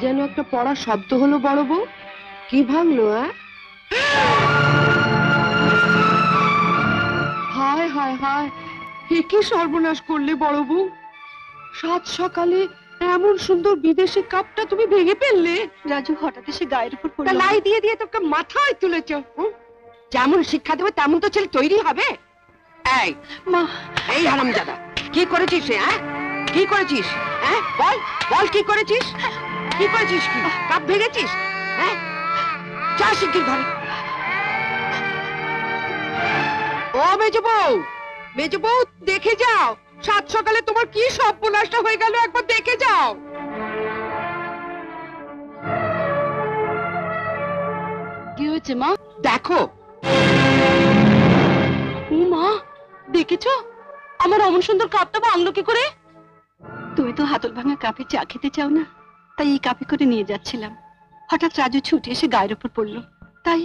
যেন একটা পড়া শব্দ হলো বড় বউ। কি ভাঙলো? হায় হায় হায়, এ কি সর্বনাশ করলে বড় বউ? সাত সকালে এমন সুন্দর বিদেশি কাপটা তুমি ভেঙে ফেললে। রাজু হঠাৎ এসে গায়ের উপর পড়ল। লাই দিয়ে দিয়ে তোকে মাথায় তুলেছ। যেমন শিক্ষা দেবে তেমন তো ছেলে তৈরি হবে। এই মা, এই হারামজাদা, কি করেছিস? কি করেছিস? বল বল, কি করেছিস? কি করেছিস? কি কাপ ভেঙেছিস? যা শিগগির ঘরে। ও মেজো বউ, মেজো বউ, দেখে যাও সাত সকালে তোমার কি সর্বনাশটা হয়ে গেল, একবার দেখে যাও। কি হয়েছে মা? দেখো। মা, দেখেছো আমার অমন সুন্দর কাপটা ভাঙলো কি করে? তুমি তো হাতল ভাঙা কাপে চা খেতে চাও না, তাই এই কাপে করে নিয়ে যাচ্ছিলাম। হঠাৎ রাজু ছুটে এসে গায়ের উপর পড়লো, তাই